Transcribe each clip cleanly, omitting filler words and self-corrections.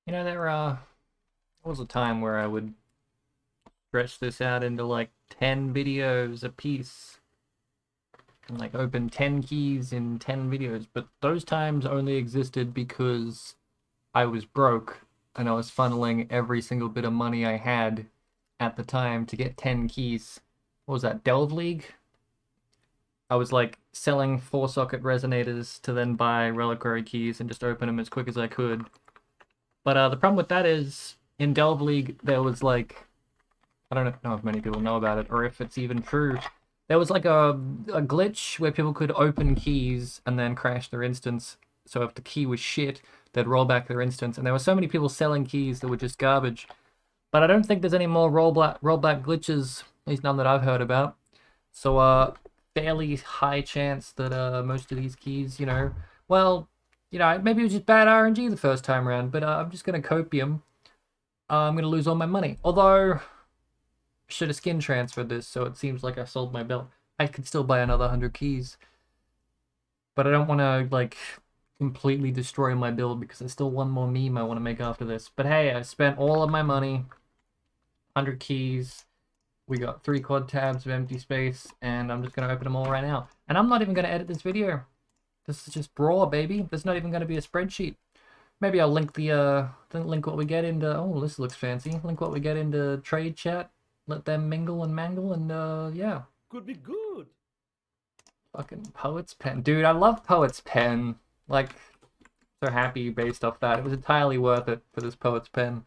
You know, there was a time where I would stretch this out into like 10 videos a piece and like open 10 keys in 10 videos, but those times only existed because I was broke and I was funneling every single bit of money I had at the time to get 10 keys. What was that, Delve League? I was like selling 4-socket resonators to then buy Reliquary keys and just open them as quick as I could. But the problem with that is in Delve League, there was like I don't know if many people know about it or if it's even true. There was like a glitch where people could open keys and then crash their instance. So if the key was shit, they'd roll back their instance. And there were so many people selling keys that were just garbage. But I don't think there's any more rollback glitches, at least none that I've heard about. So fairly high chance that most of these keys, well, maybe it was just bad RNG the first time around. But I'm just gonna copium. I'm gonna lose all my money. Although should have skin transferred this, so it seems like I sold my belt. I could still buy another 100 keys, but I don't want to like completely destroy my build because there's still one more meme I want to make after this. But hey, I spent all of my money, 100 keys. We got 3 quad tabs of empty space, and I'm just gonna open them all right now. And I'm not even gonna edit this video. This is just raw, baby. There's not even gonna be a spreadsheet. Maybe I'll link link what we get into. Oh, this looks fancy. Link what we get into trade chat. Let them mingle and mangle, and yeah. Could be good. Fucking Poet's Pen. Dude, I love Poet's Pen. Like, so happy based off that. It was entirely worth it for this Poet's Pen.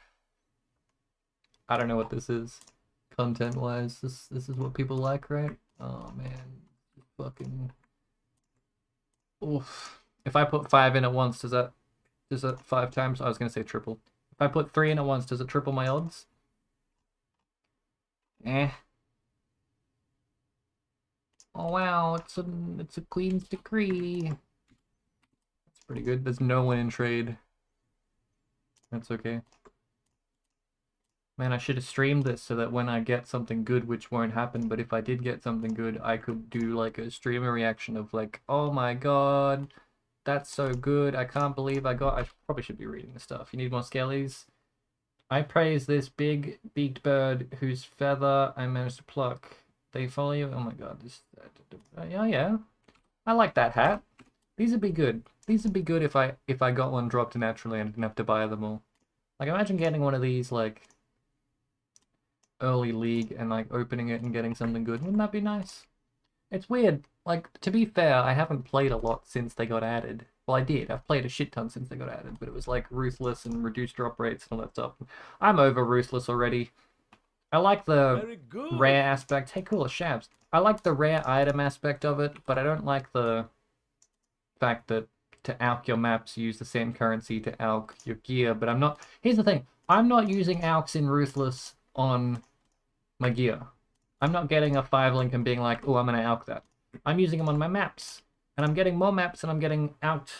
I don't know what this is, content-wise. This is what people like, right? Oh, man. Fucking... Oof. If I put 5 in at once, does that 5 times? I was gonna say triple. If I put 3 in at once, does it triple my odds? Eh. Oh wow, it's a Queen's Decree. That's pretty good. There's no one in trade. That's okay. Man, I should have streamed this so that when I get something good, which won't happen, but if I did get something good, I could do like a streamer reaction of like, oh my god, that's so good. I can't believe I probably should be reading the stuff. You need more skellies? I praise this big beaked bird whose feather I managed to pluck. They follow you? Oh my god, yeah, yeah. I like that hat. These would be good. These would be good if I got one dropped naturally and didn't have to buy them all. Like imagine getting one of these like early league and like opening it and getting something good. Wouldn't that be nice? It's weird. Like to be fair, I haven't played a lot since they got added. Well, I did. I've played a shit ton since they got added, but it was like Ruthless and reduced drop rates and all that stuff. I'm over Ruthless already. I like the Very good. rare aspect. Hey, cool, Shabs. I like the rare item aspect of it, but I don't like the fact that to alch your maps, you use the same currency to alch your gear. But I'm not. Here's the thing. I'm not using alchs in Ruthless on my gear. I'm not getting a 5 link and being like, oh, I'm going to alch that. I'm using them on my maps. And I'm getting more maps and I'm getting out,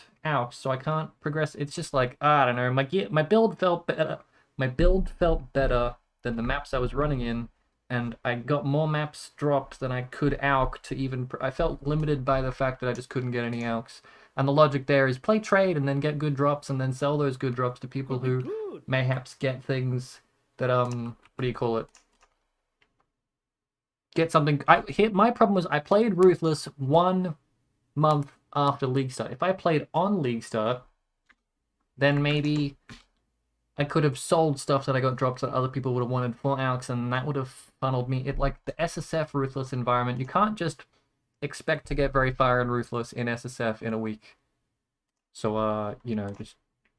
so I can't progress. It's just like, I don't know, my build felt better. My build felt better than the maps I was running in, and I got more maps dropped than I could alch to even. I felt limited by the fact that I just couldn't get any alchs. And the logic there is play trade and then get good drops and then sell those good drops to people Could be who good. mayhaps get things that what do you call it? Get something. My problem was I played Ruthless 1 month after League Start. If I played on League Start, then maybe I could have sold stuff that I got dropped that other people would have wanted for Alex, and that would have funneled me. It like the SSF Ruthless environment. You can't just expect to get very far in Ruthless in SSF in a week. So just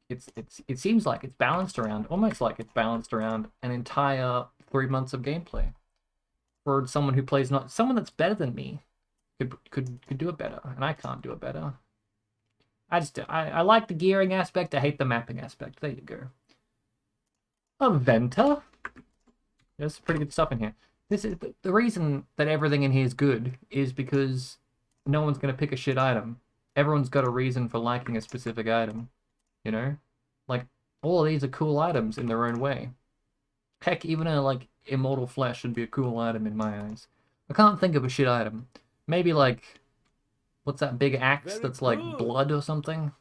it seems like it's balanced around, almost like it's balanced around an entire 3 months of gameplay for someone who plays not someone that's better than me could do it better, and I can't do it better. I like the gearing aspect. I hate the mapping aspect. There you go. A Venta. There's pretty good stuff in here. This is the reason that everything in here is good is because no one's gonna pick a shit item. Everyone's got a reason for liking a specific item. You know, like all of these are cool items in their own way. Heck, even a like immortal flesh would be a cool item in my eyes. I can't think of a shit item. Maybe like what's that big axe Very that's like good. blood or something?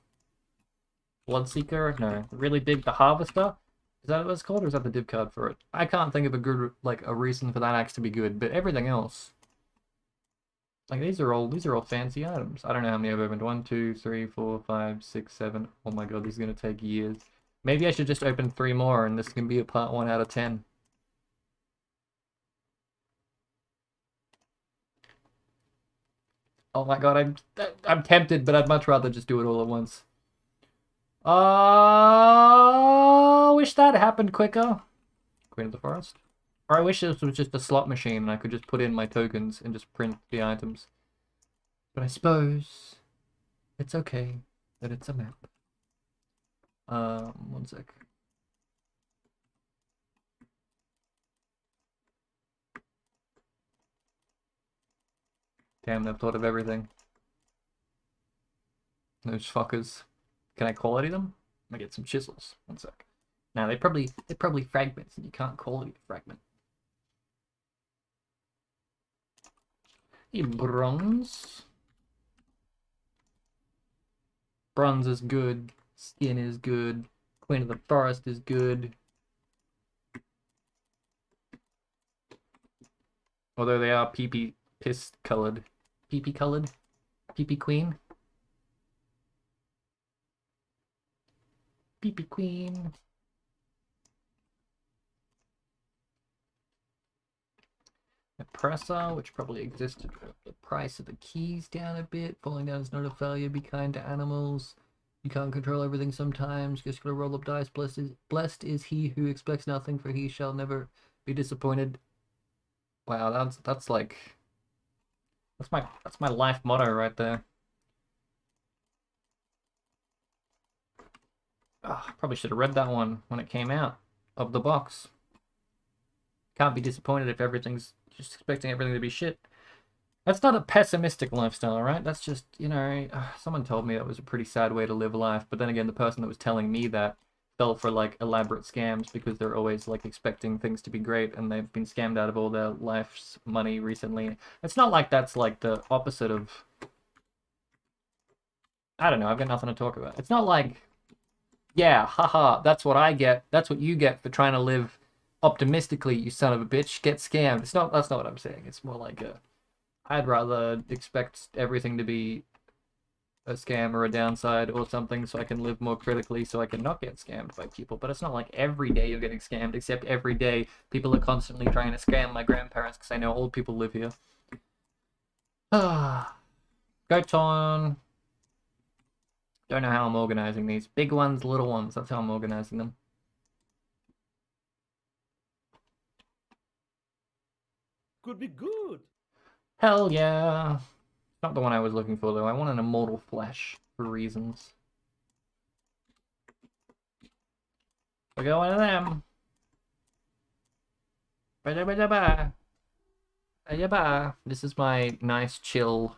Bloodseeker? No. Really big, the Harvester? Is that what it's called, or is that the div card for it? I can't think of a good, like, a reason for that axe to be good, but everything else... Like, these are all fancy items. I don't know how many I've opened. 1, 2, 3, 4, 5, 6, 7. Oh my god, this is gonna take years. Maybe I should just open 3 more, and this can be a part 1 out of 10. Oh my god, I'm tempted, but I'd much rather just do it all at once. Wish that happened quicker. Queen of the Forest. Or I wish this was just a slot machine and I could just put in my tokens and just print the items. But I suppose it's okay that it's a map. 1 sec. Damn, they've thought of everything. Those fuckers. Can I quality them? I get some chisels. 1 sec. Now they're probably fragments and you can't quality a fragment. Bronze. Bronze is good. Skin is good. Queen of the Forest is good. Although they are pee-pee piss colored. Pee-pee colored? Pee-pee queen? Pee-pee queen. Oppressor, which probably existed with the price of the keys down a bit. Falling down is not a failure. Be kind to animals. You can't control everything sometimes. Just gotta roll up dice. Blessed is he who expects nothing, for he shall never be disappointed. Wow, that's like that's my life motto right there. Oh, probably should have read that one when it came out of the box. Can't be disappointed if everything's just expecting everything to be shit. That's not a pessimistic lifestyle, right? That's just, you know, someone told me that was a pretty sad way to live life. But then again, the person that was telling me that fell for like elaborate scams because they're always like expecting things to be great and they've been scammed out of all their life's money recently. It's not like that's like the opposite of... I don't know, I've got nothing to talk about. It's not like, yeah, haha, that's what I get. That's what you get for trying to live optimistically, you son of a bitch. Get scammed. It's not, that's not what I'm saying. It's more like I'd rather expect everything to be a scam or a downside or something so I can live more critically so I can not get scammed by people. But it's not like every day you're getting scammed, except every day people are constantly trying to scam my grandparents because I know old people live here. Goat on. Don't know how I'm organizing these. Big ones, little ones, that's how I'm organizing them. Could be good. Hell yeah. Not the one I was looking for though. I want an immortal flesh for reasons. We're going to them. This is my nice chill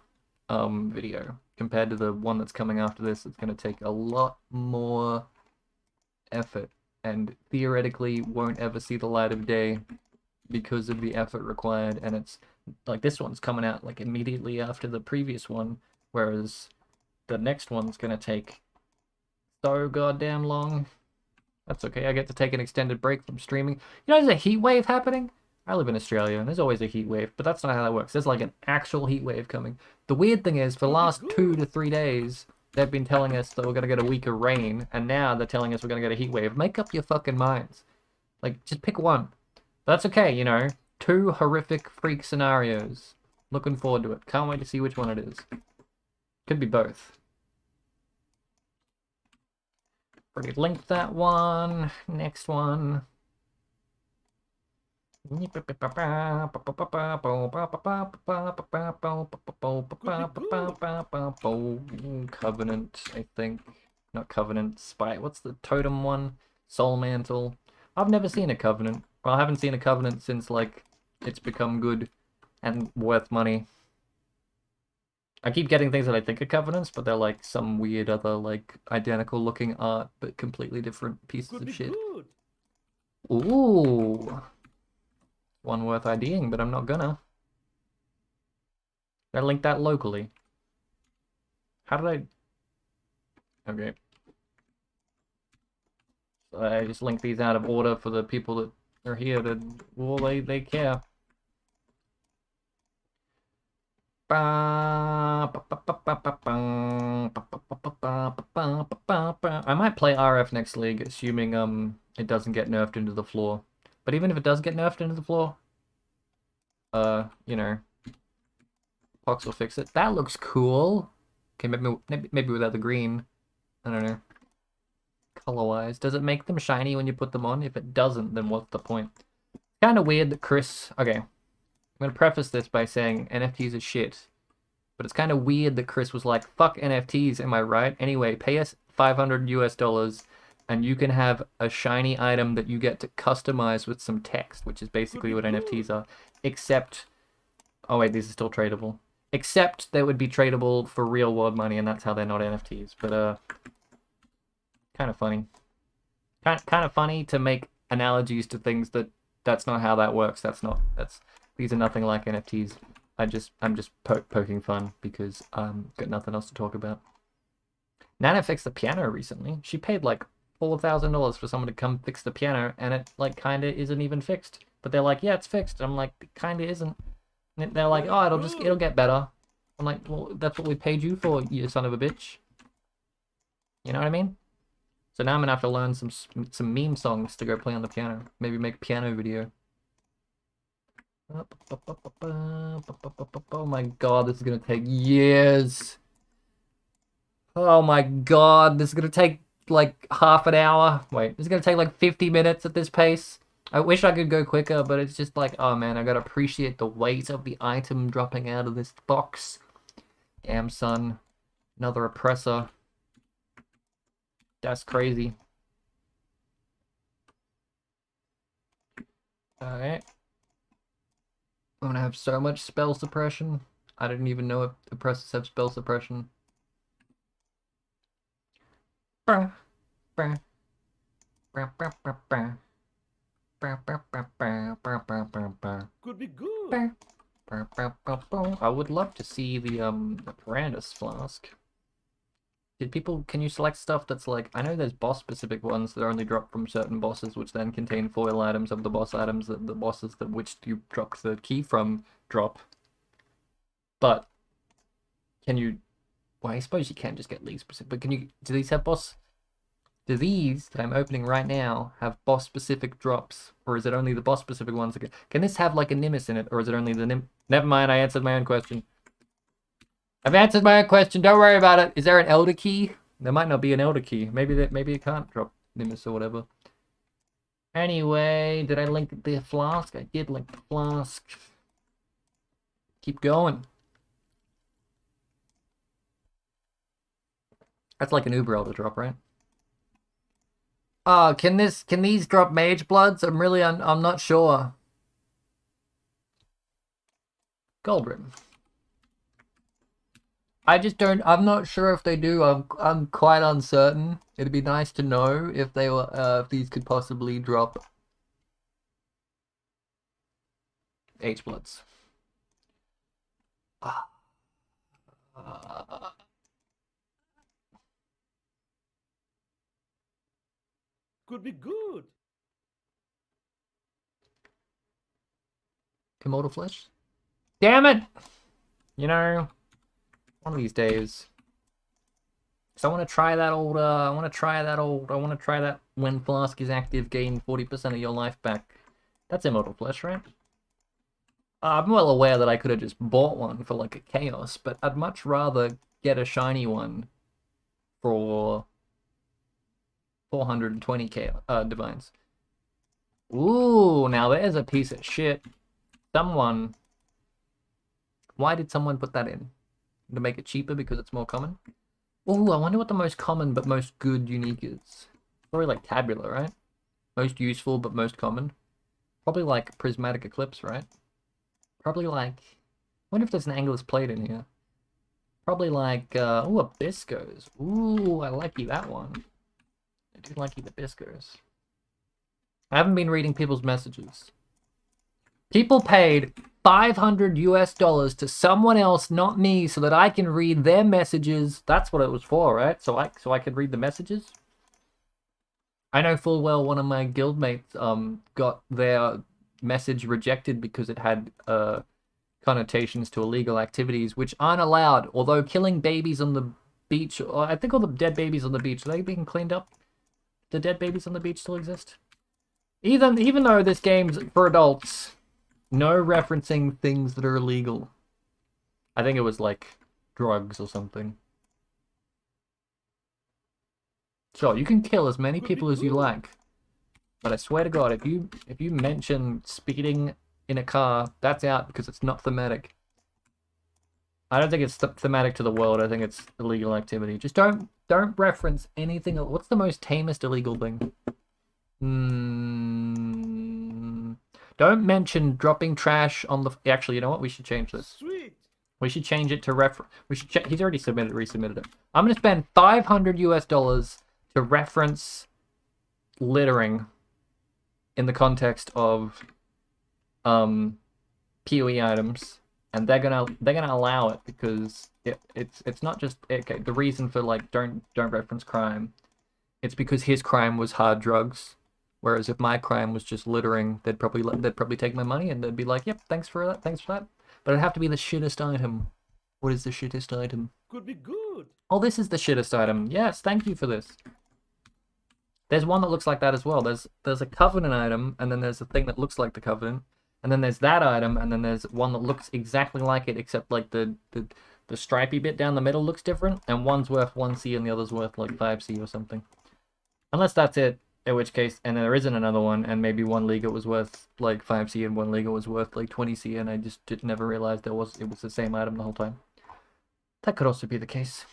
video compared to the one that's coming after this. It's going to take a lot more effort and theoretically won't ever see the light of day because of the effort required. And it's like this one's coming out like immediately after the previous one, whereas the next one's going to take so goddamn long. That's okay. I get to take an extended break from streaming. You know, there's a heat wave happening. I live in Australia, and there's always a heat wave, but that's not how that works. There's like an actual heat wave coming. The weird thing is, for the last 2 to 3 days, they've been telling us that we're gonna get a week of rain, and now they're telling us we're gonna get a heat wave. Make up your fucking minds. Like, just pick one. But that's okay, you know. 2 horrific freak scenarios. Looking forward to it. Can't wait to see which one it is. Could be both. Already linked that one. Next one. Covenant, I think. Not Covenant, Spite. What's the totem one? Soul Mantle. I've never seen a Covenant. Well, I haven't seen a Covenant since, like, it's become good and worth money. I keep getting things that I think are Covenants, but they're like some weird other, like, identical looking art, but completely different pieces of shit. Good. Ooh. One worth IDing, but I'm not gonna. I link that locally. How did I... Okay. I just link these out of order for the people that are here that, well, they care. I might play RF next league, assuming it doesn't get nerfed into the floor. But even if it does get nerfed into the floor, you know, Pox will fix it. That looks cool. Okay, maybe without the green. I don't know. Color-wise, does it make them shiny when you put them on? If it doesn't, then what's the point? Kind of weird that Chris. Okay, I'm gonna preface this by saying NFTs are shit. But it's kind of weird that Chris was like, fuck NFTs, am I right? Anyway, pay us $500 and you can have a shiny item that you get to customize with some text, which is basically what NFTs are. Except, oh wait, these are still tradable. Except they would be tradable for real world money, and that's how they're not NFTs. But, kind of funny. Kind of funny to make analogies to things that's not how that works. These are nothing like NFTs. I'm just poking fun because got nothing else to talk about. Nana fixed the piano recently. She paid like $4,000 for someone to come fix the piano, and it like kind of isn't even fixed. But they're like, yeah, it's fixed. I'm like, it kind of isn't. And they're like, oh, it'll get better. I'm like, well, that's what we paid you for, you son of a bitch. You know what I mean? So now I'm gonna have to learn some meme songs to go play on the piano. Maybe make a piano video. Oh my god, this is gonna take years. Oh my god, this is gonna take like half an hour. Wait, this is gonna take like 50 minutes at this pace. I wish I could go quicker, but it's just like, oh man, I gotta appreciate the weight of the item dropping out of this box. Damn, son. Another oppressor. That's crazy. Alright. I'm gonna have so much spell suppression. I didn't even know if oppressors have spell suppression. Could be good. I would love to see the Brandis flask. Can you select stuff that's like, I know there's boss specific ones that only drop from certain bosses, which then contain foil items of the boss items that the bosses that which you dropped the key from drop. But can you, well, I suppose you can just get league specific, but do these have do these that I'm opening right now have boss specific drops, or is it only the boss specific ones? Can this have like a Nimbus in it, or is it only the Never mind, I answered my own question. I've answered my own question. Don't worry about it. Is there an Elder Key? There might not be an Elder Key. Maybe it can't drop Nimbus or whatever. Anyway, did I link the flask? I did link the flask. Keep going. That's like an Uber Elder drop, right? Can these drop Mage Bloods? I'm not sure. Goldrim. I'm not sure if they do. I'm quite uncertain. It'd be nice to know if if these could possibly drop H Bloods. Could be good. Komodo Flesh? Damn it! You know, one of these days. So I want to try that I want to try that when Flask is active, gain 40% of your life back. That's Immortal Flesh, right? I'm well aware that I could have just bought one for like a Chaos, but I'd much rather get a shiny one for 420 Divines. Ooh, now there's a piece of shit. Why did someone put that in? To make it cheaper because it's more common? Ooh, I wonder what the most common but most good unique is. Probably like Tabula, right? Most useful but most common. Probably like Prismatic Eclipse, right? Probably like... I wonder if there's an Anglers Plate in here. Probably like... ooh, Abyskos. Ooh, I like you that one. I do like you the Abyskos. I haven't been reading people's messages. People paid $500 to someone else, not me, so that I can read their messages. That's what it was for, right? So I could read the messages. I know full well one of my guildmates got their message rejected because it had connotations to illegal activities which aren't allowed. Although killing babies on the beach, or I think all the dead babies on the beach, are they being cleaned up? The dead babies on the beach still exist? Even though this game's for adults, no referencing things that are illegal. I think it was like drugs or something. Sure, you can kill as many Could be people as you good. like, but I swear to God, if you mention speeding in a car, that's out because it's not thematic. I don't think it's thematic to the world. I think it's illegal activity. Just don't reference anything. What's the most tamest illegal thing? Don't mention dropping trash on the. Actually, you know what? We should change this. Sweet. We should change it to We should. He's already resubmitted it. I'm gonna spend $500 to reference littering in the context of PoE items, and they're gonna allow it because it's not just okay. The reason for like don't reference crime, it's because his crime was hard drugs, whereas if my crime was just littering, they'd probably take my money and they'd be like, yep, thanks for that. But it'd have to be the shittest item. What is the shittest item? Could be good. Oh, this is the shittest item. Yes, thank you for this. There's one that looks like that as well. There's a Covenant item, and then there's a thing that looks like the Covenant, and then there's that item, and then there's one that looks exactly like it, except like the stripy bit down the middle looks different, and one's worth 1C and the other's worth like 5C or something. Unless that's it, in which case, and there isn't another one, and maybe one Liga was worth like 5C and one Liga was worth like 20C, and I just never realized it was the same item the whole time. That could also be the case.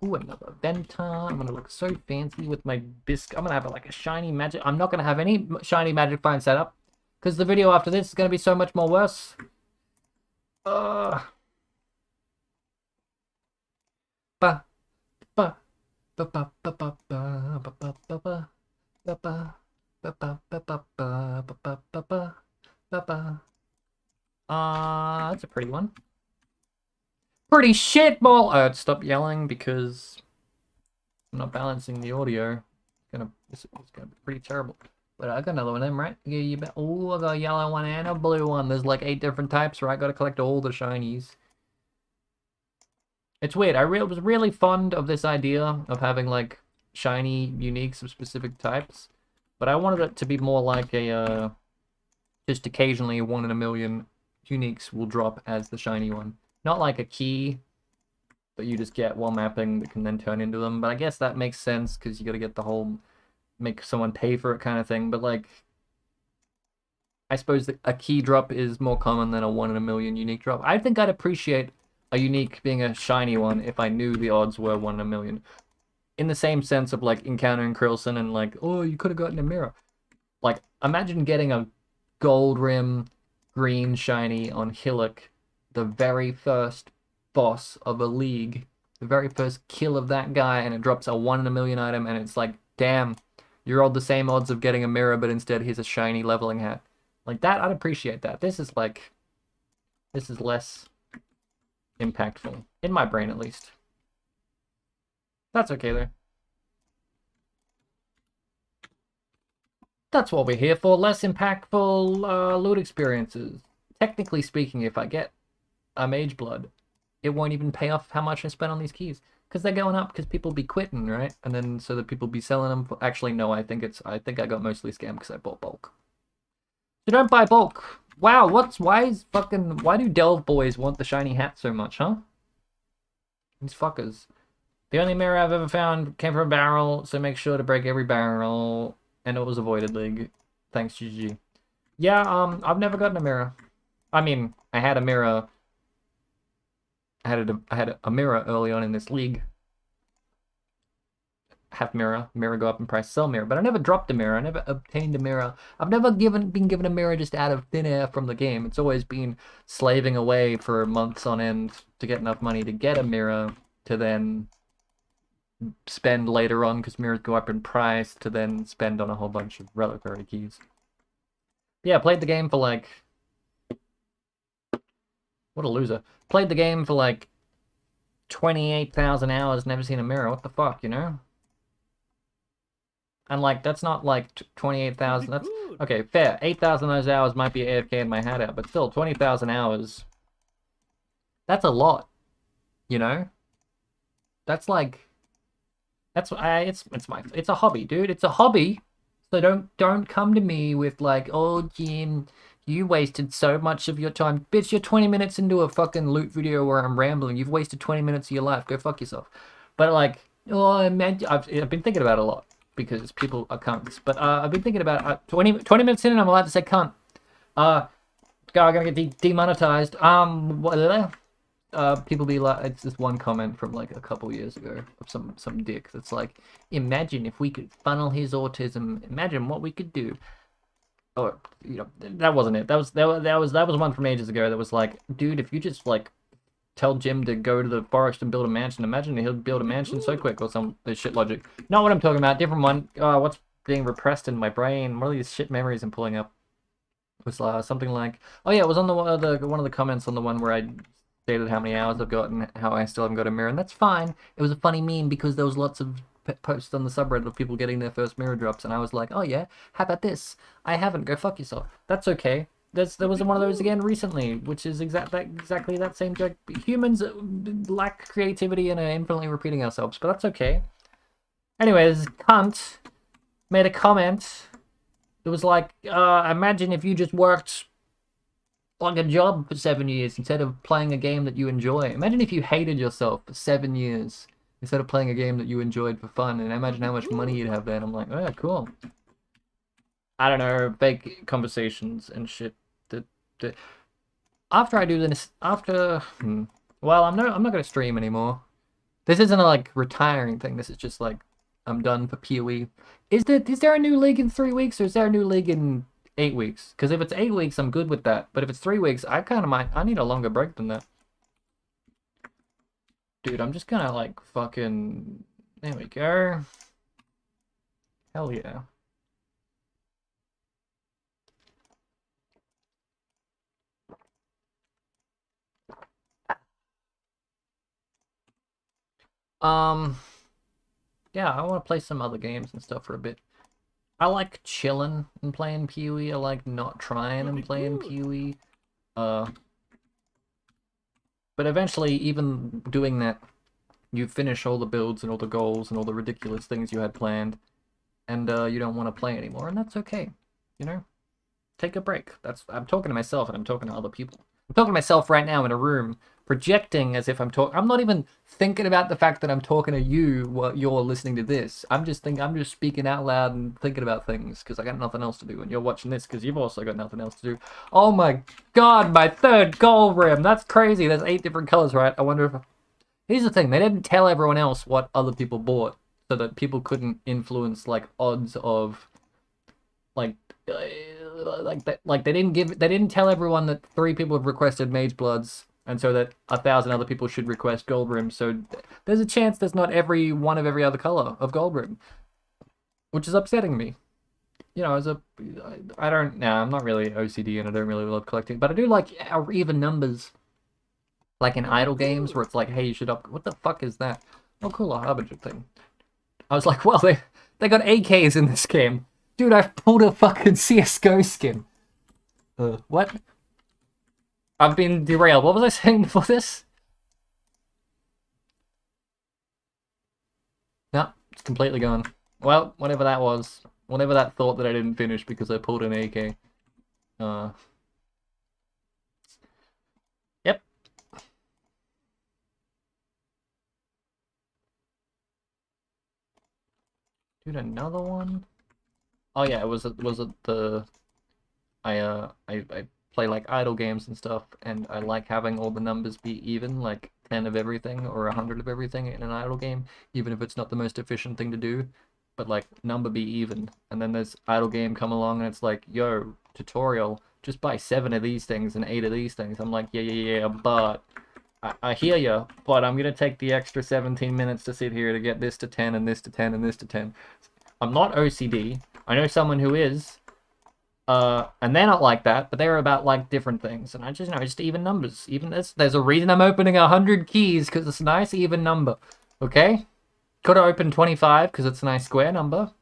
Ooh, another Venta. I'm gonna look so fancy with my bisque. I'm gonna have like a shiny magic. I'm not gonna have any shiny magic find set up because the video after this is gonna be so much more worse. Ba ba ba ba ba ba ba ba ba ba ba ba ba ba ba ba ba. That's a pretty one. Pretty shit ball. Stop yelling because I'm not balancing the audio. It's gonna be pretty terrible. But I got another one of them, right? Yeah, you bet. Oh, I got a yellow one and a blue one. There's like 8 different types, right? Gotta collect all the shinies. It's weird. I was really fond of this idea of having like shiny uniques of specific types, but I wanted it to be more like a just occasionally 1 in a million uniques will drop as the shiny one, not like a key that you just get while mapping that can then turn into them. But I guess that makes sense because you got to get the whole make someone pay for it kind of thing. But like, I suppose a key drop is more common than a 1 in a million unique drop. I think I'd appreciate a unique being a shiny one if I knew the odds were 1 in a million. In the same sense of like encountering Krillson and like, oh, you could have gotten a mirror. Like, imagine getting a gold rim green shiny on Hillock, the very first boss of a league, the very first kill of that guy, and it drops a 1 in a million item, and it's like, damn, you rolled the same odds of getting a mirror, but instead here's a shiny leveling hat. Like that, I'd appreciate that. This is less impactful, in my brain at least. That's okay though. That's what we're here for, less impactful loot experiences. Technically speaking, if I get a Mage Blood, it won't even pay off how much I spent on these keys. Because they're going up because people be quitting, right? And then so that people be selling them for... Actually, no, I think I got mostly scammed because I bought bulk. So don't buy bulk. Wow, why do Delve boys want the shiny hat so much, huh? These fuckers. The only mirror I've ever found came from a barrel, so make sure to break every barrel. And it was avoided league. Thanks, GG. Yeah, I've never gotten a mirror. I mean, I had a mirror. I had a mirror early on in this league. Have mirror go up in price, sell mirror. But I never dropped a mirror. I never obtained a mirror. I've never been given a mirror just out of thin air from the game. It's always been slaving away for months on end to get enough money to get a mirror to then spend later on because mirrors go up in price to then spend on a whole bunch of reliquary keys. Yeah, played the game for like... What a loser. Played the game for like 28,000 hours, never seen a mirror. What the fuck, you know? And like that's not like Could 28,000. be That's good. okay, fair. 8,000 of those hours might be AFK in my hat out, but still 20,000 hours. That's a lot, you know? That's like it's a hobby, dude. It's a hobby. So don't come to me with like, "Oh, Jim, you wasted so much of your time." Bitch, you're 20 minutes into a fucking loot video where I'm rambling. You've wasted 20 minutes of your life. Go fuck yourself. But like, oh, man, I've been thinking about it a lot because people are cunts. But I've been thinking about 20 minutes in and I'm allowed to say cunt. Uh, I'm gonna get demonetized. People be like, it's this one comment from like a couple years ago of some dick that's like, imagine if we could funnel his autism. Imagine what we could do. Or that wasn't it. That was one from ages ago. That was like, dude, if you just like tell Jim to go to the forest and build a mansion, imagine he'll build a Could be mansion so good. quick or some this shit logic. Not what I'm talking about. Different one. What's being repressed in my brain? What are these shit memories I'm pulling up? It was something like, oh yeah, it was on the one of the comments on the one where I stated how many hours I've got and how I still haven't got a mirror, and that's fine. It was a funny meme because there was lots of posts on the subreddit of people getting their first mirror drops, and I was like, oh yeah, how about this? I haven't. Go fuck yourself. That's okay. There Could was be one of those good. again recently, which is exactly that same joke. Humans lack creativity and are infinitely repeating ourselves, but that's okay. Anyways, cunt made a comment. It was like, imagine if you just worked like a job for 7 years instead of playing a game that you enjoy. Imagine if you hated yourself for 7 years instead of playing a game that you enjoyed for fun, and Could imagine be how much money good. you'd have then. I'm like, oh, yeah, cool. I don't know, fake conversations and shit. That after I do this, well, I'm not gonna stream anymore. This isn't a like retiring thing. This is just like I'm done for PoE. Is there a new league in 3 weeks or is there a new league in 8 weeks? Because if it's 8 weeks, I'm good with that. But if it's 3 weeks, I kind of might. I need a longer break than that, dude. I'm just gonna like fucking. There we go. Hell yeah. Um. Yeah, I want to play some other games and stuff for a bit. I like chilling and playing PoE. I like not trying Could and be playing good. PoE. Uh, but eventually, even doing that, you finish all the builds and all the goals and all the ridiculous things you had planned, and you don't want to play anymore, and that's okay. You know, take a break. I'm talking to myself and I'm talking to other people. I'm talking to myself right now in a room, projecting as if I'm talking. I'm not even thinking about the fact that I'm talking to you while you're listening to this. I'm just speaking out loud and thinking about things because I got nothing else to do, and you're watching this because you've also got nothing else to do. Oh my god, my third goal rim. That's crazy. There's 8 different colors, right? I wonder if here's the thing, they didn't tell everyone else what other people bought so that people couldn't influence like odds of like like that like they didn't tell everyone that 3 people have requested Mage Bloods and so that 1,000 other people should request Gold Rim. So there's a chance there's not every one of every other color of Gold Rim, which is upsetting me. As a I don't nah, I'm not really OCD and I don't really love collecting, but I do like even numbers. Like in Could be idle games good. where it's like, hey, you should up. What the fuck is that? Oh, cool, a harbinger thing. I was like, well, they got AKs in this game, dude. I've pulled a fucking CS:GO skin. What? I've been derailed. What was I saying before this? No, it's completely gone. Well, whatever that was, whatever that thought that I didn't finish because I pulled an AK. Uh, yep. Dude, another one. Oh yeah, was it the I play like idle games and stuff, and I like having all the numbers be even, like 10 of everything or 100 of everything in an idle game, even if it's not the most efficient thing to do, but like number be even. And then there's idle game come along and it's like, yo, tutorial, just buy 7 of these things and 8 of these things. I'm like, yeah, but I hear you, but I'm gonna take the extra 17 minutes to sit here to get this to 10 and this to 10 and this to 10. I'm not OCD. I know someone who is, and they're not like that, but they're about like different things. And I just just even numbers. Even there's a reason I'm opening 100 keys because it's a nice even number. Okay, could have opened 25 because it's a nice square number.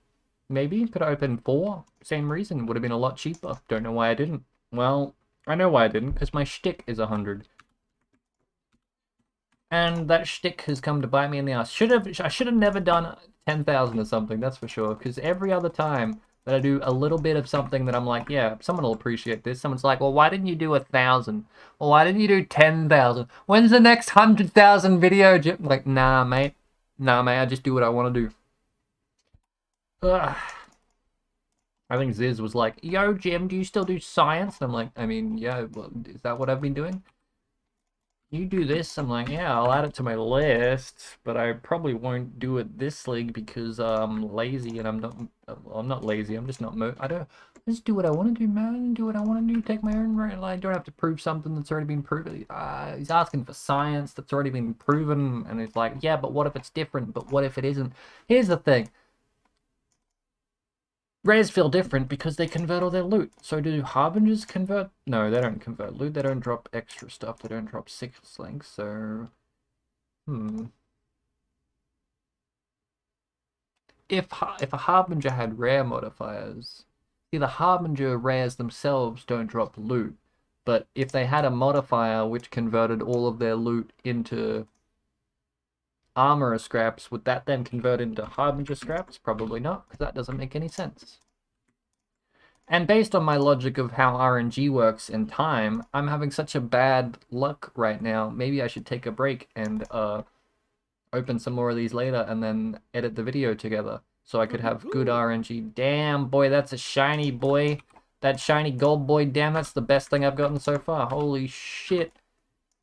Maybe could I open 4? Same reason, would have been a lot cheaper. Don't know why I didn't. Well, I know why I didn't, because my shtick is 100. And that shtick has come to bite me in the ass. I should have never done 10,000 or something, that's for sure. Because every other time that I do a little bit of something that I'm like, yeah, someone will appreciate this. Someone's like, well, why didn't you do 1,000? Well, why didn't you do 10,000? When's the next 100,000 video? Like, nah, mate. Nah, mate, I just do what I want to do. Ugh. I think Ziz was like, yo, Jim, do you still do science? And I'm like, I mean, yeah, well, is that what I've been doing? You do this, I'm like, yeah, I'll add it to my list, but I probably won't do it this league because I'm lazy and I'm not lazy, I'm just not I just do what I want to do, man, do what I want to do, take my own right, I don't have to prove something that's already been proven. He's asking for science that's already been proven, and it's like, yeah, but what if it's different, but what if it isn't? Here's the thing. Rares feel different because they convert all their loot. So do Harbingers convert? No, they don't convert loot. They don't drop extra stuff. They don't drop 6 links, so... If a Harbinger had rare modifiers... See, the Harbinger rares themselves don't drop loot. But if they had a modifier which converted all of their loot into armorer scraps, would that then convert into Harbinger scraps? Probably not, because that doesn't make any sense. And based on my logic of how RNG works in time, I'm having such a bad luck right now. Maybe I should take a break and open some more of these later and then edit the video together so I could have good RNG. Damn, boy, that's a shiny boy. That shiny gold boy, damn, that's the best thing I've gotten so far. Holy shit.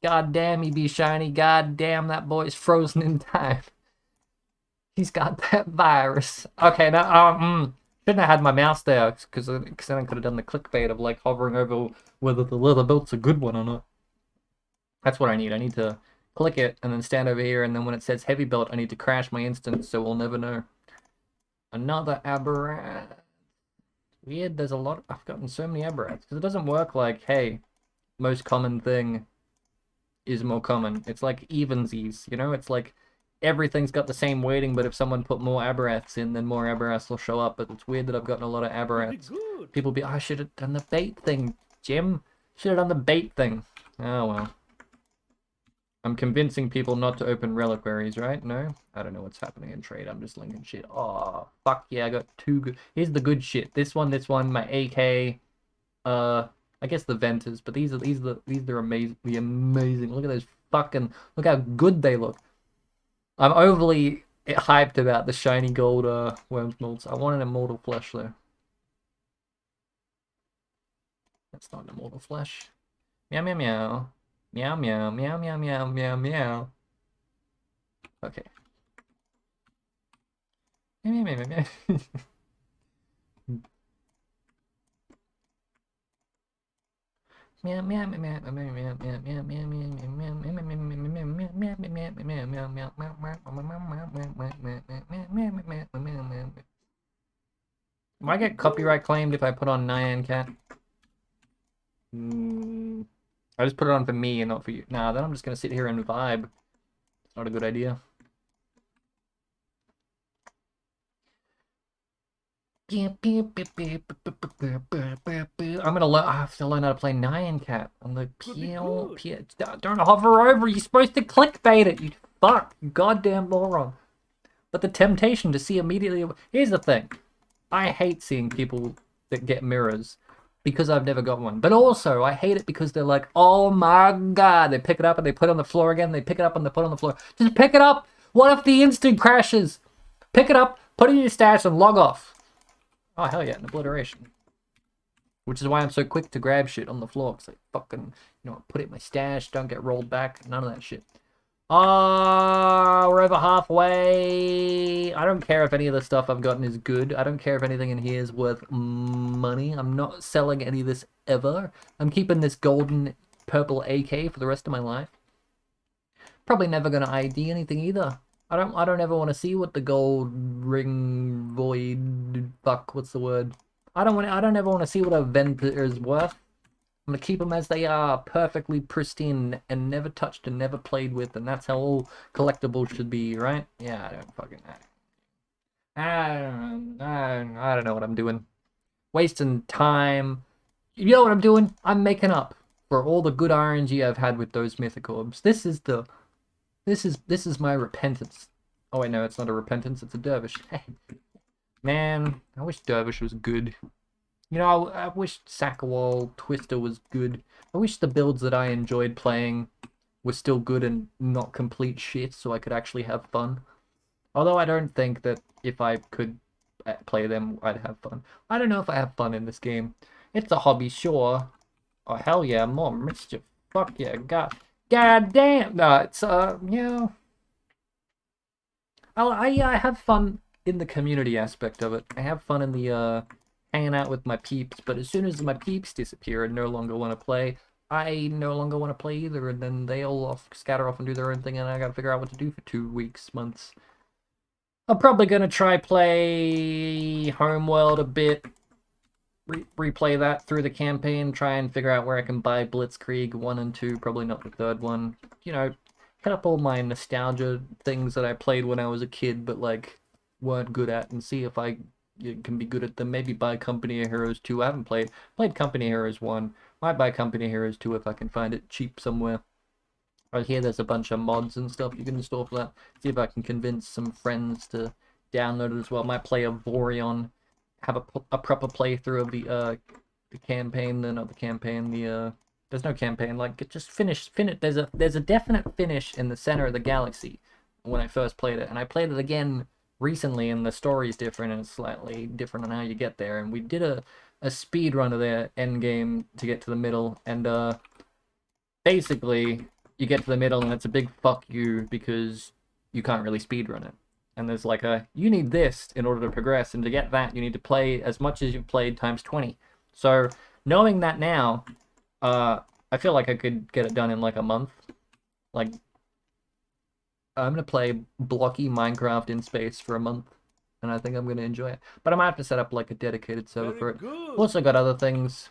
God damn, he be shiny. God damn, that boy is frozen in time. He's got that virus. Okay, now, shouldn't have had my mouse there, because then I could have done the clickbait of, like, hovering over whether the leather belt's a good one or not. That's what I need. I need to click it, and then stand over here, and then when it says heavy belt, I need to crash my instance, so we'll never know. Another aberrat. Weird, there's a lot... I've gotten so many aberrats, because it doesn't work like, hey, most common thing is more common. It's like evensies, you know? It's like... everything's got the same weighting, but if someone put more aberrats in, then more aberrats will show up. But it's weird that I've gotten a lot of aberrats. People be, I should have done the bait thing, Jim. Should have done the bait thing. Oh, well. I'm convincing people not to open reliquaries, right? No? I don't know what's happening in trade. I'm just linking shit. Oh, fuck yeah, I got 2 good... Here's the good shit. This one, my AK, I guess the Venters, but these are amazing. Look at those fucking... Look how good they look. I'm overly hyped about the shiny gold worms molds. I want an immortal flesh though. That's not an immortal flesh. Meow meow meow. Meow meow meow meow meow meow meow. Okay. Meow meow meow meow. Meow meow meow meow meow meow meow meow meow meow meow. Might get copyright claimed if I put on Nyan Cat. I just put it on for me and not for you. Nah, then I'm just gonna sit here and vibe. It's not a good idea. I'm gonna learn. I have to learn how to play Nyan Cat on the PL. Don't hover over. You're supposed to clickbait it. You fuck. You goddamn moron. But the temptation to see immediately. Here's the thing. I hate seeing people that get mirrors because I've never got one. But also, I hate it because they're like, oh my god. They pick it up and they put it on the floor again. They pick it up and they put it on the floor. Just pick it up. What if the instant crashes? Pick it up, put it in your stash, and log off. Oh, hell yeah, an obliteration. Which is why I'm so quick to grab shit on the floor. Because I fucking, put it in my stash, don't get rolled back, none of that shit. We're over halfway. I don't care if any of the stuff I've gotten is good. I don't care if anything in here is worth money. I'm not selling any of this ever. I'm keeping this golden purple AK for the rest of my life. Probably never gonna ID anything either. I don't ever want to see what the gold ring void fuck, what's the word? I don't ever want to see what a Venter is worth. I'm gonna keep them as they are, perfectly pristine and never touched and never played with, and that's how all collectibles should be, right? Yeah, I don't fucking know. I don't don't know what I'm doing. Wasting time. You know what I'm doing? I'm making up for all the good RNG I've had with those mythic orbs. This is my repentance. Oh wait, no, it's not a repentance, it's a dervish. Man, I wish dervish was good. You know, I wish Sackawal Twister was good. I wish the builds that I enjoyed playing were still good and not complete shit, so I could actually have fun. Although I don't think that if I could play them, I'd have fun. I don't know if I have fun in this game. It's a hobby, sure. Oh, hell yeah, more mischief. Fuck yeah, god damn. No, it's, yeah. I have fun in the community aspect of it. I have fun in the, hanging out with my peeps, but as soon as my peeps disappear and no longer want to play, I no longer want to play either, and then they all scatter off and do their own thing, and I gotta figure out what to do for 2 weeks, months. I'm probably gonna try play Homeworld a bit, replay that through the campaign, try and figure out where I can buy Blitzkrieg 1 and 2, probably not the third one. You know, hit up all my nostalgia things that I played when I was a kid, but like weren't good at, and see if I can be good at them. Maybe buy Company of Heroes 2. I haven't played Company of Heroes 1. Might buy Company of Heroes 2 if I can find it cheap somewhere. I hear there's a bunch of mods and stuff you can install for that. See if I can convince some friends to download it as well. Might play a Vorion, have a proper playthrough of the campaign, not the campaign, there's no campaign, like just finish there's a definite finish in the center of the galaxy when I first played it, and I played it again recently, and the story's different and it's slightly different on how you get there, and we did a speed run of the end game to get to the middle, and basically you get to the middle and it's a big fuck you because you can't really speedrun it. And there's like you need this in order to progress, and to get that you need to play as much as you've played times 20. So knowing that now, I feel like I could get it done in like a month. Like, I'm gonna play blocky Minecraft in space for a month, and I think I'm gonna enjoy it. But I might have to set up like a dedicated server for it. Good. Also got other things.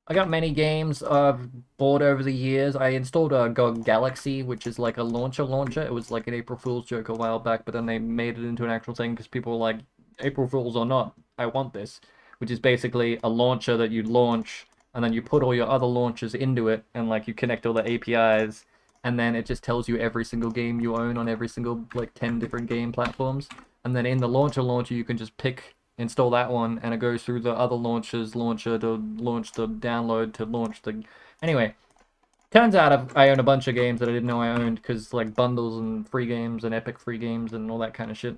I got many games I've bought over the years. I installed a GOG Galaxy, which is like a launcher. It was like an April Fool's joke a while back, but then they made it into an actual thing because people were like, April Fool's or not, I want this. Which is basically a launcher that you launch, and then you put all your other launchers into it, and like you connect all the APIs, and then it just tells you every single game you own on every single like 10 different game platforms. And then in the launcher you can just install that one, and it goes through the other launcher to launch the download to launch the... Anyway, turns out I own a bunch of games that I didn't know I owned, because like bundles and free games and Epic free games and all that kind of shit.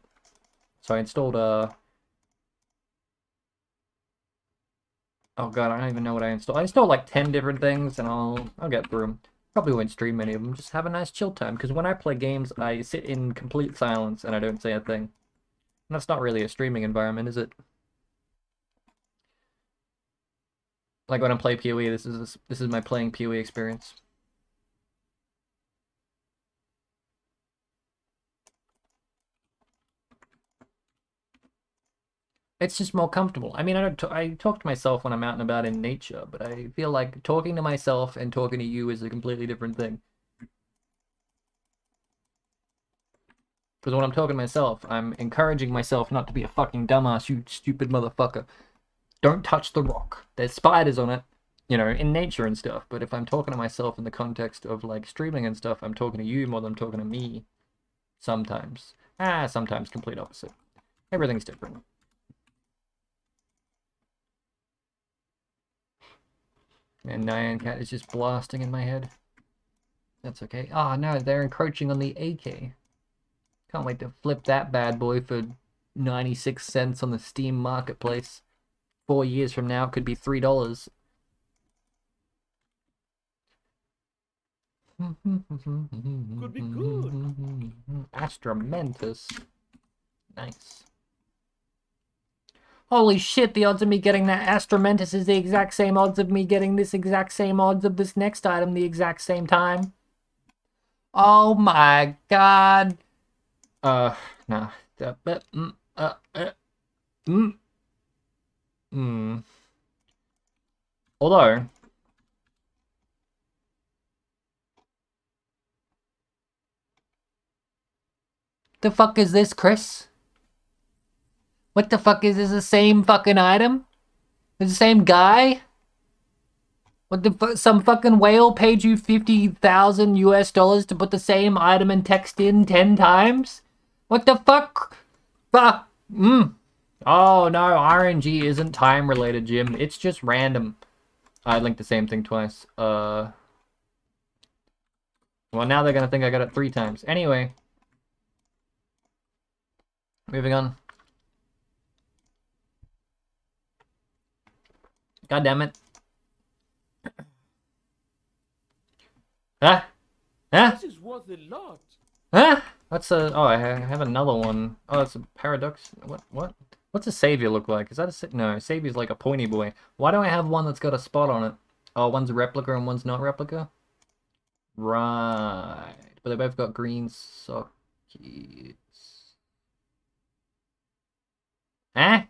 So I installed oh god, I don't even know what I installed. I installed like 10 different things, and I'll get through them. Probably won't stream many of them, just have a nice chill time, because when I play games, I sit in complete silence and I don't say a thing. And that's not really a streaming environment, is it? Like when I'm playing PoE, this is my playing PoE experience. It's just more comfortable. I mean, I talk to myself when I'm out and about in nature, but I feel like talking to myself and talking to you is a completely different thing. Because when I'm talking to myself, I'm encouraging myself not to be a fucking dumbass, you stupid motherfucker. Don't touch the rock. There's spiders on it, you know, in nature and stuff. But if I'm talking to myself in the context of like streaming and stuff, I'm talking to you more than I'm talking to me. Sometimes. Sometimes complete opposite. Everything's different. And Nyan Cat is just blasting in my head. That's okay. Oh no, they're encroaching on the AK. Can't wait to flip that bad boy for 96 cents on the Steam marketplace. 4 years from now, it could be $3. Could be good. Astramentus. Nice. Holy shit, the odds of me getting that Astramentus is the exact same odds of me getting this exact same odds of this next item the exact same time. Oh my god. Nah. Although, the fuck is this, Chris? What the fuck is this? The same fucking item? It's the same guy? What the fuck? Some fucking whale paid you 50,000 US dollars to put the same item and text in 10 times? What the fuck? Fuck. Oh no, RNG isn't time related, Jim. It's just random. I linked the same thing twice. Well, now they're gonna think I got it 3 times. Anyway. Moving on. God damn it. Huh? Huh? This is worth a lot. Huh? That's a... Oh, I have another one. Oh, it's a paradox. What? What's a savior look like? Is that a... No, savior's like a pointy boy. Why do I have one that's got a spot on it? Oh, one's a replica and one's not replica? Right. But they both got green sockets. Huh?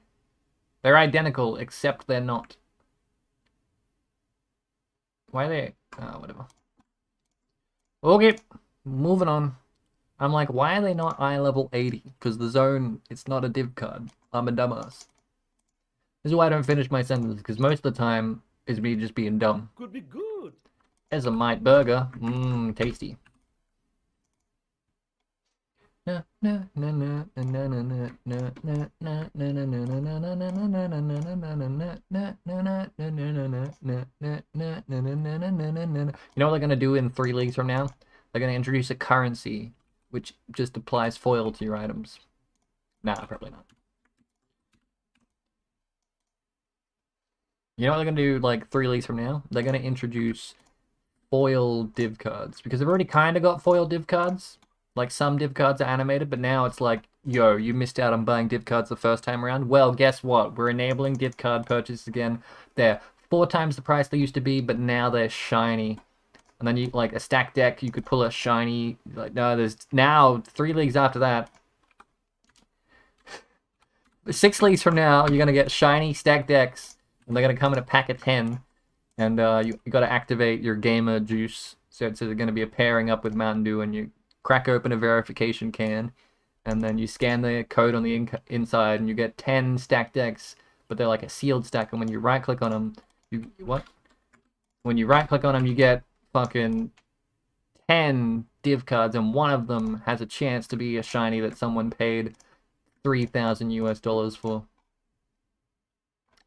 They're identical, except they're not. Why are they... Oh, whatever. Okay, moving on. I'm like, why are they not eye level 80? Because the zone, it's not a div card. I'm a dumbass. This is why I don't finish my sentences, because most of the time is me just being dumb. Could be good. There's a Might Burger. Mmm, tasty. You know what they're gonna do in 3 leagues from now? They're gonna introduce a currency which just applies foil to your items. Nah, probably not. You know what they're gonna do like 3 leagues from now? They're gonna introduce foil div cards because they've already kind of got foil div cards. Like, some div cards are animated, but now it's like, yo, you missed out on buying div cards the first time around. Well, guess what? We're enabling div card purchases again. They're 4 times the price they used to be, but now they're shiny. And then you, like, a stack deck, you could pull a shiny, like, no, there's now 3 leagues after that. 6 leagues from now, you're gonna get shiny stack decks, and they're gonna come in a pack of 10. And you gotta activate your gamer juice. So it's gonna be a pairing up with Mountain Dew, and you crack open a verification can, and then you scan the code on the inside, and you get 10 stacked decks, but they're like a sealed stack, and when you right-click on them, When you right-click on them, you get fucking 10 div cards, and one of them has a chance to be a shiny that someone paid 3,000 US dollars for.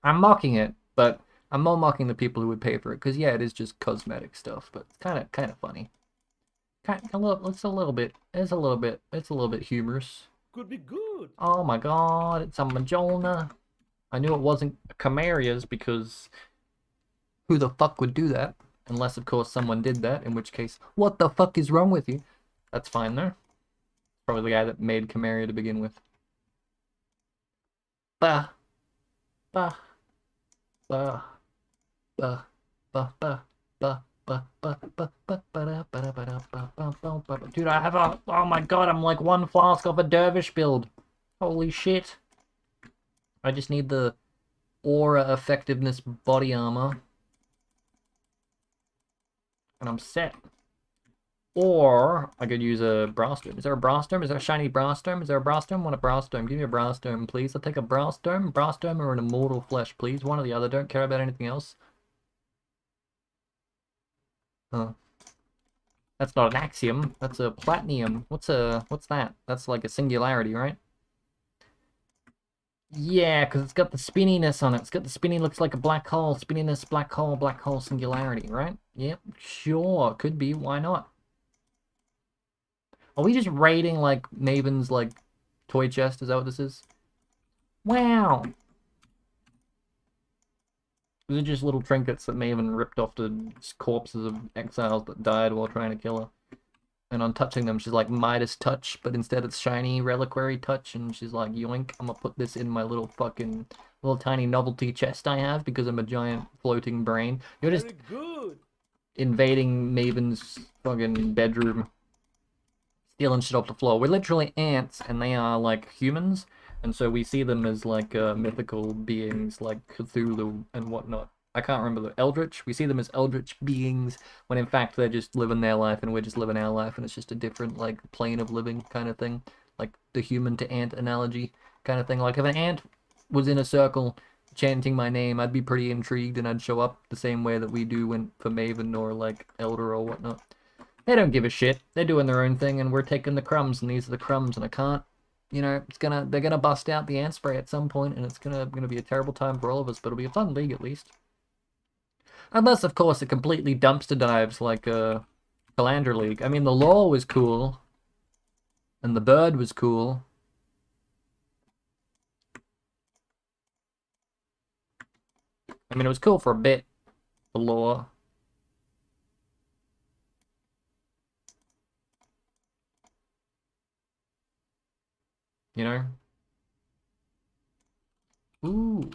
I'm mocking it, but I'm more mocking the people who would pay for it, because yeah, it is just cosmetic stuff, but it's kind of funny. It's a little bit humorous. Could be good. Oh my god, it's a Majolna. I knew it wasn't Camaria's because who the fuck would do that? Unless, of course, someone did that, in which case, what the fuck is wrong with you? That's fine, though. Probably the guy that made Camaria to begin with. Bah. Bah. Bah. Bah. Bah. Bah. Bah. Dude, I have a... Oh my god, I'm like 1 flask off a dervish build. Holy shit. I just need the aura effectiveness body armor. And I'm set. Or I could use a Browstone. Is there a Browstone? Is there a shiny Browstone? Is there a Browstone? I want a Browstone. Give me a Browstone, please. I'll take a Browstone. Browstone or an Immortal Flesh, please. One or the other. Don't care about anything else. Huh. That's not an axiom. That's a platinum. What's that? That's like a singularity, right? Yeah, because it's got the spinniness on it. It's got the spinny, looks like a black hole. Spinniness, black hole singularity, right? Yep, sure. Could be. Why not? Are we just raiding, like, Maven's, like, toy chest? Is that what this is? Wow! These are just little trinkets that Maven ripped off the corpses of exiles that died while trying to kill her. And on touching them, she's like, Midas touch, but instead it's shiny Reliquary touch, and she's like, yoink, I'm gonna put this in my little fucking, little tiny novelty chest I have, because I'm a giant floating brain. You're just Very good. invading Maven's fucking bedroom, stealing shit off the floor. We're literally ants, and they are, like, humans, and so we see them as, like, mythical beings, like Cthulhu and whatnot. I can't remember the Eldritch. We see them as Eldritch beings, when in fact they're just living their life, and we're just living our life, and it's just a different, like, plane of living kind of thing. Like, the human to ant analogy kind of thing. Like if an ant was in a circle chanting my name, I'd be pretty intrigued and I'd show up the same way that we do when for Maven or like Elder or whatnot. They don't give a shit. They're doing their own thing and we're taking the crumbs, and these are the crumbs, and I can't, you know, they're gonna bust out the ant spray at some point and it's gonna be a terrible time for all of us, but it'll be a fun league at least. Unless of course it completely dumpster dives like Calandra League. I mean the lore was cool. And the bird was cool. I mean, it was cool for a bit, the lore. You know? Ooh.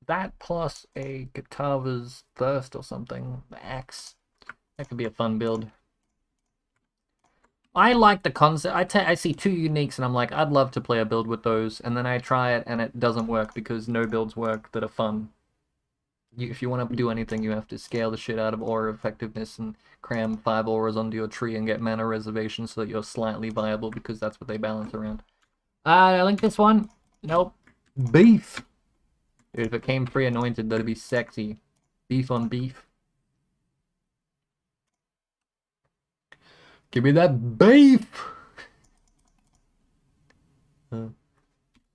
That plus a Katava's Thirst or something. The axe. That could be a fun build. I like the concept. I see two uniques and I'm like, I'd love to play a build with those. And then I try it and it doesn't work because no builds work that are fun. If you want to do anything, you have to scale the shit out of aura effectiveness and cram 5 auras onto your tree and get mana reservation so that you're slightly viable because that's what they balance around. I link this one. Nope. Beef. Dude, if it came free anointed, that'd be sexy. Beef on beef. Give me that beef!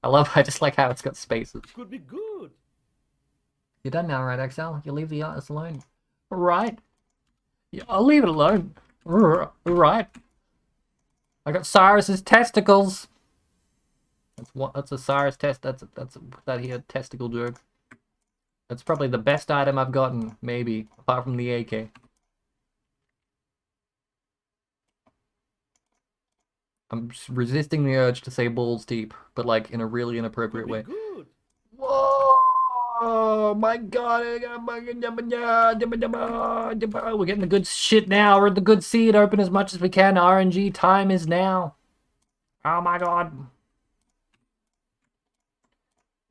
I just like how it's got spaces. Could be good. You're done now, right, Axel? You leave the artist alone. Right. Yeah, I'll leave it alone. Right. I got Cyrus's testicles. That's a Cyrus test. That's that here testicle joke. That's probably the best item I've gotten, maybe, apart from the AK. I'm resisting the urge to say balls deep, but like in a really inappropriate way. Good. Whoa! My God! We're getting the good shit now. We're at the good seed. Open as much as we can. RNG time is now. Oh my God!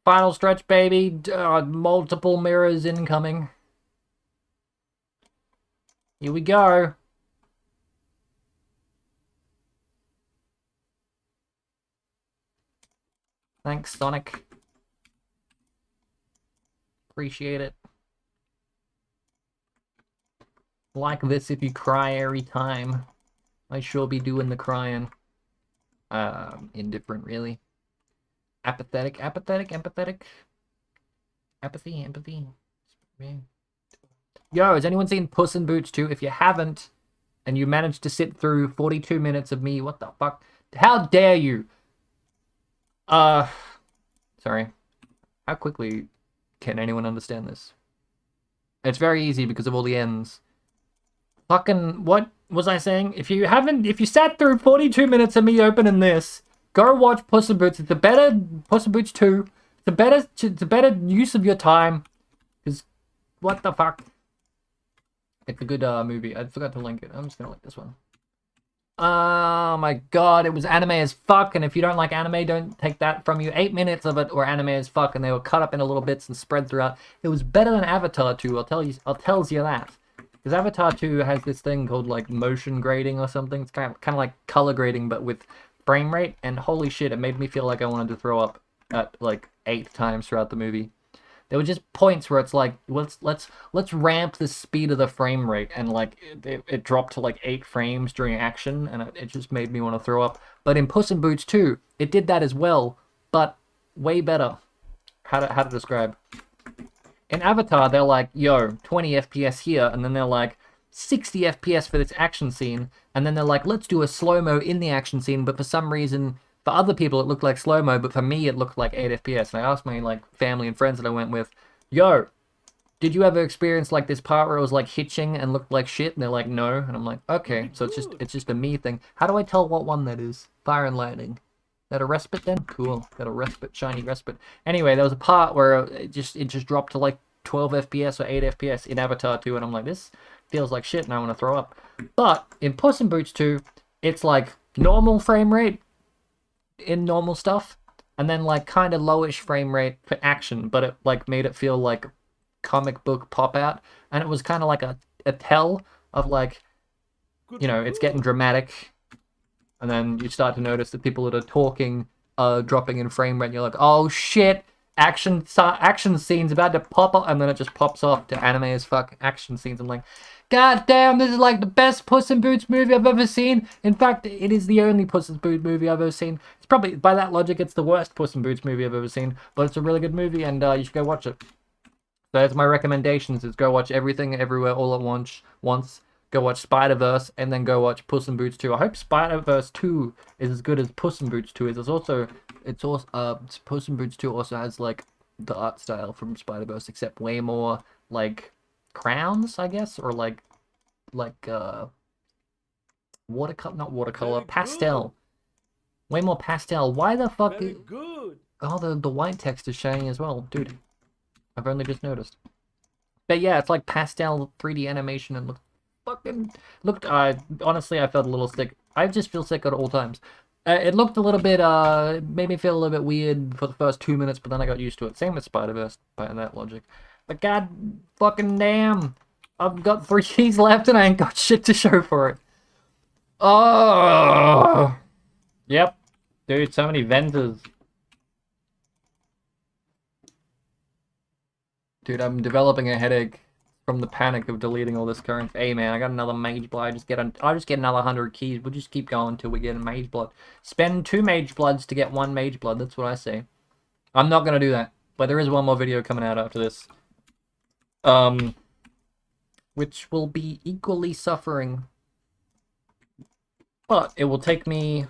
Final stretch, baby. Multiple mirrors incoming. Here we go. Thanks, Sonic. Appreciate it. Like this if you cry every time. I sure be doing the crying. Indifferent, really. Apathetic, empathetic. Empathy. Yo, has anyone seen Puss in Boots 2? If you haven't, and you managed to sit through 42 minutes of me, what the fuck? How dare you? Sorry. How quickly can anyone understand this? It's very easy because of all the ends. Fucking, what was I saying? If you sat through 42 minutes of me opening this, go watch Puss in Boots. It's a better, Puss in Boots 2. It's a better use of your time. Because, what the fuck? It's a good movie. I forgot to link it. I'm just gonna link this one. Oh my God, it was anime as fuck, and if you don't like anime, don't take that from you. 8 minutes of it were anime as fuck, and they were cut up into little bits and spread throughout. It was better than Avatar 2, I'll tells you that. Because Avatar 2 has this thing called like motion grading or something. It's kind of like color grading, but with frame rate, and holy shit, it made me feel like I wanted to throw up at like 8 times throughout the movie. There were just points where it's like, let's ramp the speed of the frame rate, and like it dropped to like 8 frames during action, and it just made me want to throw up. But in Puss in Boots 2, it did that as well, but way better. How to describe? In Avatar, they're like, yo, 20 FPS here, and then they're like 60 FPS for this action scene, and then they're like, let's do a slow-mo in the action scene, but for some reason, for other people it looked like slow-mo, but for me it looked like 8 FPS. And I asked my like family and friends that I went with, yo, did you ever experience like this part where it was like hitching and looked like shit? And they're like, no. And I'm like, okay, so it's just a me thing. How do I tell what one that is? Fire and Lightning. Is that a respite then? Cool. Got a respite, shiny respite. Anyway, there was a part where it just dropped to like 12 FPS or 8 FPS in Avatar 2, and I'm like, this feels like shit and I want to throw up. But in Puss in Boots 2, it's like normal frame rate in normal stuff, and then like kind of lowish frame rate for action, but it like made it feel like comic book pop out, and it was kind of like a tell of like, you know, it's getting dramatic. and then you start to notice that people that are talking are dropping in frame rate, and you're like, oh shit, action scenes about to pop up, and then it just pops off to anime as fuck action scenes. I'm like, god damn, this is like the best Puss in Boots movie I've ever seen. In fact, it is the only Puss in Boots movie I've ever seen. It's probably, by that logic, it's the worst Puss in Boots movie I've ever seen, but it's a really good movie, and you should go watch it. So that's my recommendations, is go watch Everything Everywhere All at once, go watch Spider-Verse, and then go watch Puss in Boots 2. I hope Spider-Verse 2 is as good as Puss in Boots 2 is. It's also Puss in Boots 2 also has like the art style from Spider-Verse, except way more like crowns, I guess, or like watercolor, not watercolor, Very pastel. good. Way more pastel. Why the fuck Very good. oh, the white text is shiny as well, dude. I've only just noticed. But yeah, it's like pastel 3D animation and looked. Honestly, I felt a little sick. I just feel sick at all times. It looked a little bit. Made me feel a little bit weird for the first 2 minutes, but then I got used to it. Same with Spider-Verse by that logic. But god fucking damn, I've got 3 keys left and I ain't got shit to show for it. Oh, yep, dude. So many vendors. Dude, I'm developing a headache from the panic of deleting all this current. Hey man, I got another mage blood. I'll just get another 100 keys. We'll just keep going until we get a mage blood. Spend 2 mage bloods to get 1 mage blood. That's what I say. I'm not gonna do that, but there is one more video coming out after this. Which will be equally suffering. But it will take me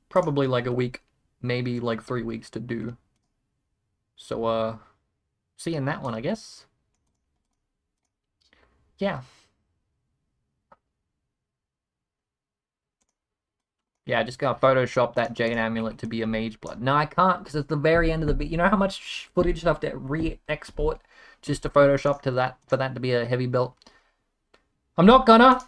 probably like a week, maybe like 3 weeks to do. So, see you in that one, I guess. Yeah. Yeah, I just gotta Photoshop that Jade Amulet to be a Mage Blood. No, I can't, because it's the very end of the video. You know how much footage I have to re-export just to Photoshop to that, for that to be a heavy belt? I'm not gonna.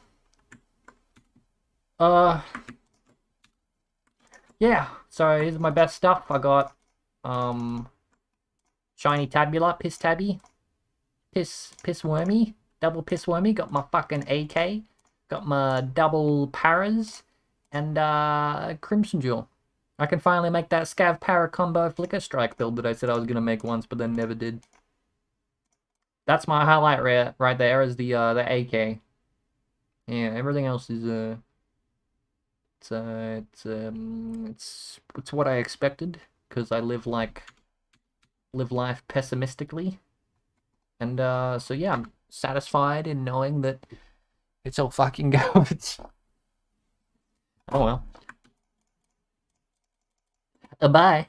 Yeah, so here's my best stuff. I got, Shiny Tabula, Piss Tabby, Piss Wormy, Double Piss Wormy, got my fucking AK, got my double Paras, and Crimson Jewel. I can finally make that Scav Para combo Flicker Strike build that I said I was gonna make once, but then never did. That's my highlight right there, is the AK. Yeah, everything else is it's what I expected, because I live life pessimistically. And so yeah, I'm satisfied in knowing that it's all fucking garbage. Oh well. Bye.